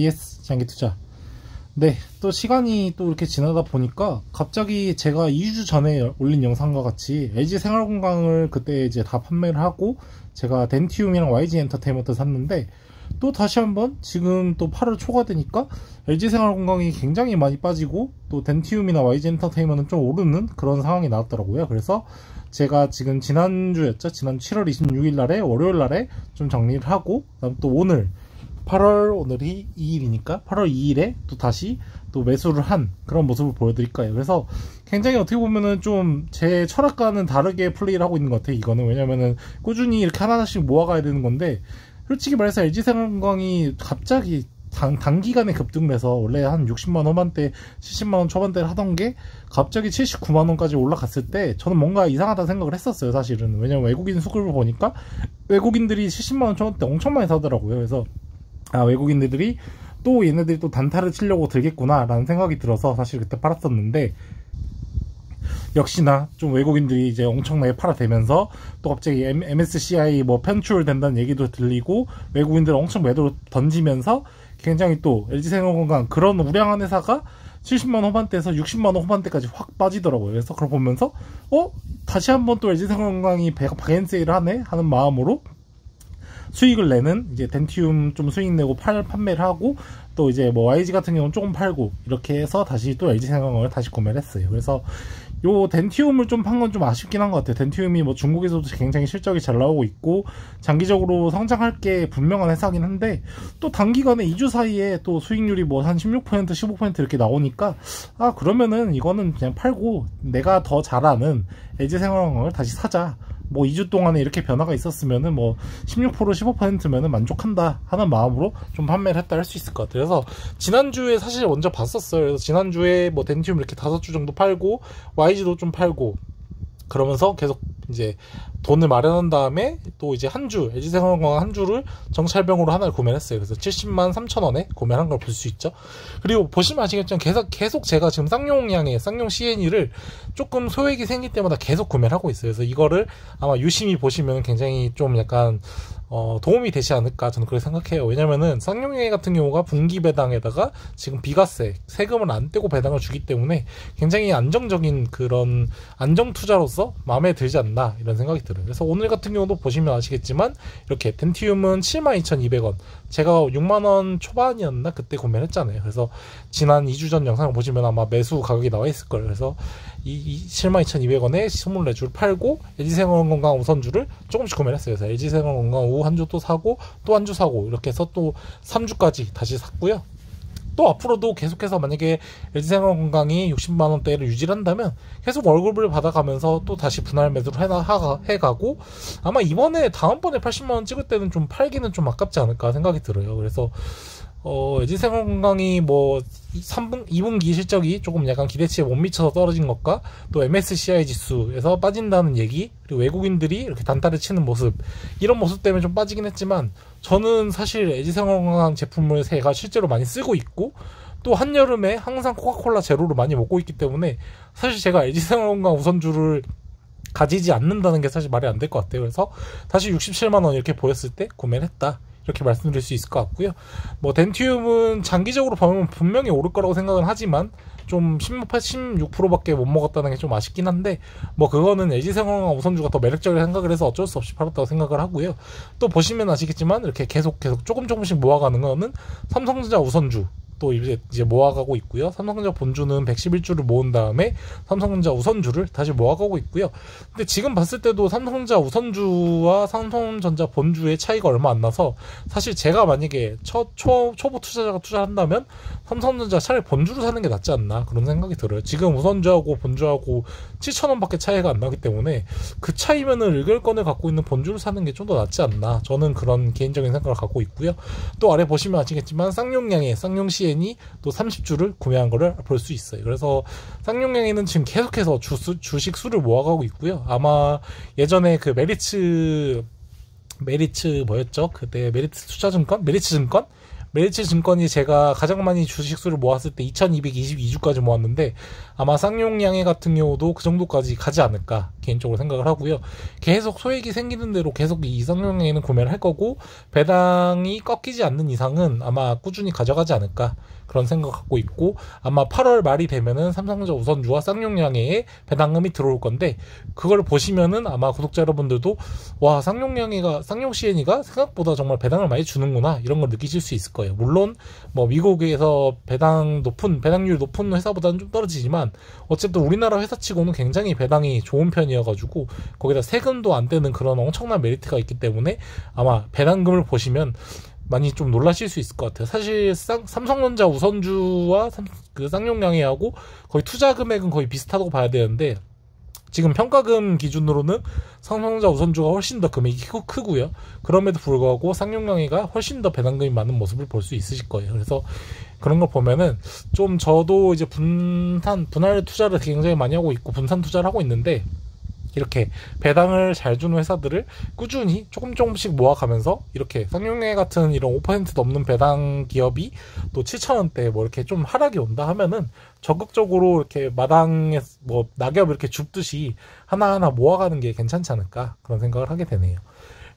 BS 장기투자. 네, 또 시간이 또 이렇게 지나다 보니까 갑자기 제가 2주 전에 올린 영상과 같이 LG생활건강을 그때 이제 다 판매를 하고 제가 덴티움이랑 YG엔터테인먼트 샀는데, 또 다시 한번 지금 또 8월 초가 되니까 LG생활건강이 굉장히 많이 빠지고 또 덴티움이나 YG엔터테인먼트는 좀 오르는 그런 상황이 나왔더라고요. 그래서 제가 지금 지난주였죠, 지난 7월 26일 날에 월요일 날에 좀 정리를 하고, 그다음 또 오늘 오늘이 2일이니까 8월 2일에 또 다시 또 매수를 한 그런 모습을 보여드릴 거예요. 그래서 굉장히 어떻게 보면은 좀 제 철학과는 다르게 플레이를 하고 있는 것 같아요, 이거는. 왜냐면은 꾸준히 이렇게 하나씩 모아가야 되는 건데, 솔직히 말해서 LG생활건강이 갑자기 단기간에 급등을 해서 원래 한 60만 후반대 70만원 초반대를 하던 게 갑자기 79만원까지 올라갔을 때 저는 뭔가 이상하다 생각을 했었어요, 사실은. 왜냐면 외국인 수급을 보니까 외국인들이 70만원 초반대 엄청 많이 사더라고요. 그래서 외국인들이 또 얘네들이 또 단타를 치려고 들겠구나 라는 생각이 들어서 사실 그때 팔았었는데, 역시나 좀 외국인들이 이제 엄청나게 팔아대면서 또 갑자기 MSCI 뭐 편출된다는 얘기도 들리고 외국인들 엄청 매도를 던지면서 굉장히 또 LG생활건강 그런 우량한 회사가 70만원 후반대에서 60만원 후반대까지 확 빠지더라고요. 그래서 그걸 보면서 다시 한번 또 LG생활건강이 바겐세일을 하네 하는 마음으로 수익을 내는, 이제 덴티움 좀 수익 내고 판매를 하고, 또 이제 뭐 YG 같은 경우는 조금 팔고, 이렇게 해서 다시 또 LG생활건강을 다시 구매를 했어요. 그래서 요 덴티움을 좀 판 건 좀 아쉽긴 한 것 같아요. 덴티움이 뭐 중국에서도 굉장히 실적이 잘 나오고 있고 장기적으로 성장할 게 분명한 회사긴 한데, 또 단기간에 2주 사이에 또 수익률이 뭐 한 16% 15% 이렇게 나오니까 그러면은 이거는 그냥 팔고 내가 더 잘하는 LG생활건강을 다시 사자, 뭐 2주 동안에 이렇게 변화가 있었으면은 뭐 16% 15%면은 만족한다 하는 마음으로 좀 판매를 했다 할 수 있을 것 같아요. 그래서 지난주에 사실 먼저 봤었어요. 그래서 지난주에 뭐 덴티움 이렇게 5주 정도 팔고 YG도 좀 팔고 그러면서 계속 이제 돈을 마련한 다음에 또 이제 LG생활건강 한 주를 정찰병으로 하나를 구매를 했어요. 그래서 70만 3천원에 구매한 걸 볼 수 있죠. 그리고 보시면 아시겠지만 계속 제가 지금 쌍용 CNE를 조금 소액이 생길 때마다 계속 구매를 하고 있어요. 그래서 이거를 아마 유심히 보시면 굉장히 좀 약간 도움이 되지 않을까 저는 그렇게 생각해요. 왜냐면은 쌍용회 같은 경우가 분기 배당에다가 지금 비과세 세금을 안 떼고 배당을 주기 때문에 굉장히 안정적인 그런 안정 투자로서 마음에 들지 않나 이런 생각이 들어요. 그래서 오늘 같은 경우도 보시면 아시겠지만 이렇게 덴티움은 72,200원, 제가 6만원 초반이었나 그때 구매를 했잖아요. 그래서 지난 2주 전 영상을 보시면 아마 매수 가격이 나와 있을 거예요. 그래서 이 72,200원에 24주를 팔고 LG생활건강 우선주를 조금씩 구매를 했어요. 그래서 LG생활건강 우 한 주 또 사고 또 한 주 사고 이렇게 해서 또 3주까지 다시 샀고요. 또 앞으로도 계속해서 만약에 LG생활건강이 60만원대를 유지한다면 계속 월급을 받아가면서 또 다시 분할 매수를 해가고, 아마 다음번에 80만원 찍을 때는 좀 팔기는 좀 아깝지 않을까 생각이 들어요. 그래서 LG생활건강이 뭐 2분기 실적이 조금 약간 기대치에 못 미쳐서 떨어진 것과 또 MSCI 지수에서 빠진다는 얘기, 그리고 외국인들이 이렇게 단타를 치는 모습, 이런 모습 때문에 좀 빠지긴 했지만 저는 사실 LG생활건강 제품을 제가 실제로 많이 쓰고 있고 또 한여름에 항상 코카콜라 제로를 많이 먹고 있기 때문에 사실 제가 LG생활건강 우선주를 가지지 않는다는 게 사실 말이 안 될 것 같아요. 그래서 다시 67만원 이렇게 보였을 때 구매를 했다, 이렇게 말씀드릴 수 있을 것 같고요. 뭐 덴티움은 장기적으로 보면 분명히 오를 거라고 생각은 하지만 좀 16%밖에 못 먹었다는 게 좀 아쉽긴 한데, 뭐 그거는 LG생활건강 우선주가 더 매력적이라고 생각을 해서 어쩔 수 없이 팔았다고 생각을 하고요. 또 보시면 아시겠지만 이렇게 계속 조금씩 모아가는 거는 삼성전자 우선주 또 이제 모아가고 있고요. 삼성전자 본주는 111주를 모은 다음에 삼성전자 우선주를 다시 모아가고 있고요. 근데 지금 봤을 때도 삼성전자 우선주와 삼성전자 본주의 차이가 얼마 안 나서 사실 제가 만약에 초보 투자자가 투자한다면 삼성전자 차라리 본주를 사는 게 낫지 않나 그런 생각이 들어요. 지금 우선주하고 본주하고 7,000원밖에 차이가 안 나기 때문에 그 차이면은 일결권을 갖고 있는 본주를 사는 게 좀 더 낫지 않나, 저는 그런 개인적인 생각을 갖고 있고요. 또 아래 보시면 아시겠지만 쌍용 CN이 또 30주를 구매한 거를 볼 수 있어요. 그래서 쌍용양에는 지금 계속해서 주식 수를 모아가고 있고요. 아마 예전에 그 메리츠 뭐였죠? 그때 메리츠증권 메리츠 증권이 제가 가장 많이 주식수를 모았을 때 2222주까지 모았는데 아마 쌍용양해 같은 경우도 그 정도까지 가지 않을까 개인적으로 생각을 하고요. 계속 소액이 생기는 대로 계속 이 쌍용양해는 구매를 할 거고 배당이 꺾이지 않는 이상은 아마 꾸준히 가져가지 않을까 그런 생각 갖고 있고, 아마 8월 말이 되면은 삼성전자 우선주와 쌍용양해에 배당금이 들어올 건데 그걸 보시면은 아마 구독자 여러분들도 와, 쌍용CN이가 생각보다 정말 배당을 많이 주는구나 이런 걸 느끼실 수 있을 거예요. 물론 뭐 미국에서 배당률 높은 회사보다는 좀 떨어지지만 어쨌든 우리나라 회사치고는 굉장히 배당이 좋은 편이어가지고 거기다 세금도 안 떼는 그런 엄청난 메리트가 있기 때문에 아마 배당금을 보시면 많이 좀 놀라실 수 있을 것 같아요. 사실 삼성전자 우선주와 그 쌍용양해하고 거의 투자 금액은 거의 비슷하다고 봐야 되는데 지금 평가금 기준으로는 삼성전자 우선주가 훨씬 더 금액이 크고요. 그럼에도 불구하고 쌍용양해가 훨씬 더 배당금이 많은 모습을 볼 수 있으실 거예요. 그래서 그런 걸 보면은 좀 저도 이제 분할 투자를 굉장히 많이 하고 있고 분산 투자를 하고 있는데 이렇게 배당을 잘 주는 회사들을 꾸준히 조금씩 모아가면서 이렇게 쌍용양해 같은 이런 5% 넘는 배당 기업이 또 7,000원대 뭐 이렇게 좀 하락이 온다 하면은 적극적으로 이렇게 마당에 뭐 낙엽 이렇게 줍듯이 하나하나 모아가는 게 괜찮지 않을까 그런 생각을 하게 되네요.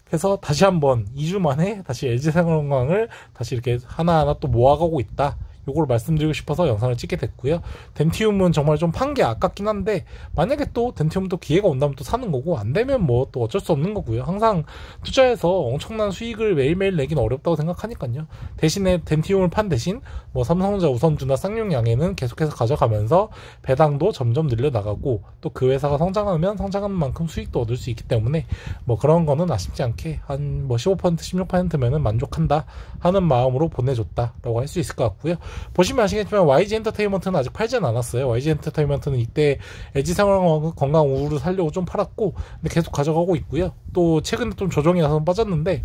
그래서 다시 한번 2주 만에 다시 LG생활건강을 다시 이렇게 하나하나 또 모아가고 있다. 요걸 말씀드리고 싶어서 영상을 찍게 됐고요. 덴티움은 정말 좀 판 게 아깝긴 한데 만약에 또 덴티움도 기회가 온다면 또 사는 거고 안 되면 뭐 또 어쩔 수 없는 거고요. 항상 투자해서 엄청난 수익을 매일매일 내긴 어렵다고 생각하니까요. 대신에 덴티움을 판 대신 뭐 삼성전자 우선주나 쌍용양해는 계속해서 가져가면서 배당도 점점 늘려나가고 또 그 회사가 성장하면 성장하는 만큼 수익도 얻을 수 있기 때문에 뭐 그런 거는 아쉽지 않게 한 뭐 15% 16%면은 만족한다 하는 마음으로 보내줬다라고 할 수 있을 것 같고요. 보시면 아시겠지만 YG엔터테인먼트는 아직 팔지는 않았어요. YG엔터테인먼트는 이때 LG생활건강 우를 살려고 좀 팔았고 근데 계속 가져가고 있고요. 또 최근에 좀 조정이 나서 빠졌는데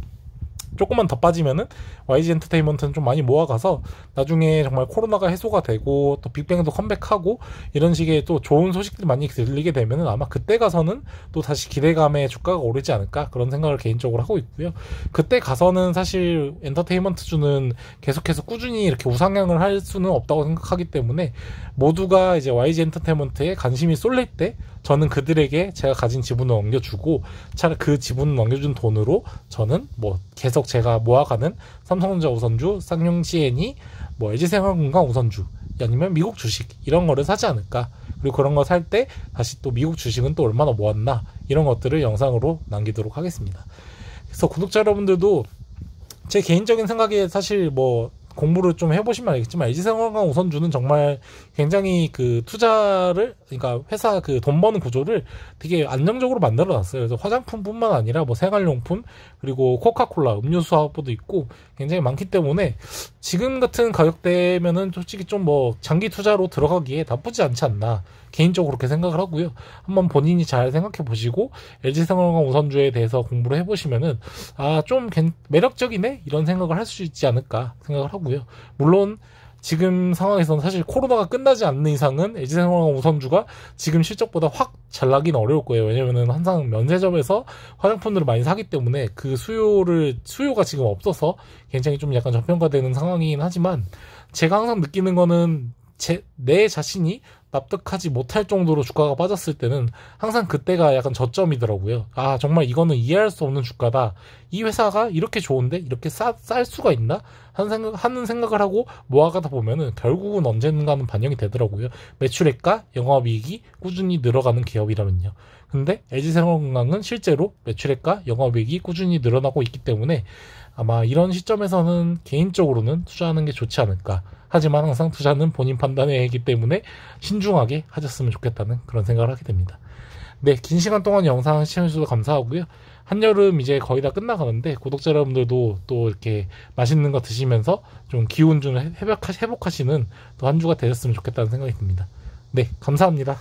조금만 더 빠지면은 YG엔터테인먼트는 좀 많이 모아가서 나중에 정말 코로나가 해소가 되고 또 빅뱅도 컴백하고 이런 식의 또 좋은 소식들이 많이 들리게 되면은 아마 그때 가서는 또 다시 기대감에 주가가 오르지 않을까 그런 생각을 개인적으로 하고 있고요. 그때 가서는 사실 엔터테인먼트주는 계속해서 꾸준히 이렇게 우상향을 할 수는 없다고 생각하기 때문에 모두가 이제 YG엔터테인먼트에 관심이 쏠릴 때 저는 그들에게 제가 가진 지분을 넘겨주고 차라리 그 지분을 넘겨준 돈으로 저는 뭐 계속 제가 모아가는 삼성전자 우선주, 쌍용CN이 뭐 LG생활건강 우선주 아니면 미국 주식 이런 거를 사지 않을까. 그리고 그런 거 살 때 다시 또 미국 주식은 또 얼마나 모았나 이런 것들을 영상으로 남기도록 하겠습니다. 그래서 구독자 여러분들도 제 개인적인 생각에 사실 뭐 공부를 좀 해보시면 알겠지만 LG생활건강 우선주는 정말 굉장히 그 투자를 그러니까 회사 그 돈 버는 구조를 되게 안정적으로 만들어 놨어요. 그래서 화장품뿐만 아니라 뭐 생활용품 그리고 코카콜라 음료수 사업부도 있고 굉장히 많기 때문에 지금 같은 가격대면은 솔직히 좀 뭐 장기 투자로 들어가기에 나쁘지 않지 않나 개인적으로 그렇게 생각을 하고요. 한번 본인이 잘 생각해 보시고 LG생활건강 우선주에 대해서 공부를 해보시면은 아, 좀 매력적이네 이런 생각을 할 수 있지 않을까 생각을 하고요. 물론 지금 상황에서는 사실 코로나가 끝나지 않는 이상은 LG생활건강 우선주가 지금 실적보다 확 잘 나기는 어려울 거예요. 왜냐면은 항상 면세점에서 화장품들을 많이 사기 때문에 그 수요가 지금 없어서 굉장히 좀 약간 저평가되는 상황이긴 하지만 제가 항상 느끼는 거는 내 자신이 납득하지 못할 정도로 주가가 빠졌을 때는 항상 그때가 약간 저점이더라고요. 아, 정말 이거는 이해할 수 없는 주가다. 이 회사가 이렇게 좋은데 이렇게 쌀 수가 있나? 하는 생각을 하고 모아가다 보면은 결국은 언젠가는 반영이 되더라고요. 매출액과 영업이익이 꾸준히 늘어가는 기업이라면요. 근데 LG생활건강은 실제로 매출액과 영업이익이 꾸준히 늘어나고 있기 때문에 아마 이런 시점에서는 개인적으로는 투자하는 게 좋지 않을까. 하지만 항상 투자는 본인 판단의 얘기 때문에 신중하게 하셨으면 좋겠다는 그런 생각을 하게 됩니다. 네, 긴 시간 동안 영상 시청해주셔서 감사하고요. 한여름 이제 거의 다 끝나가는데 구독자 여러분들도 또 이렇게 맛있는 거 드시면서 좀 기운 좀 회복하시는 또 한 주가 되셨으면 좋겠다는 생각이 듭니다. 네, 감사합니다.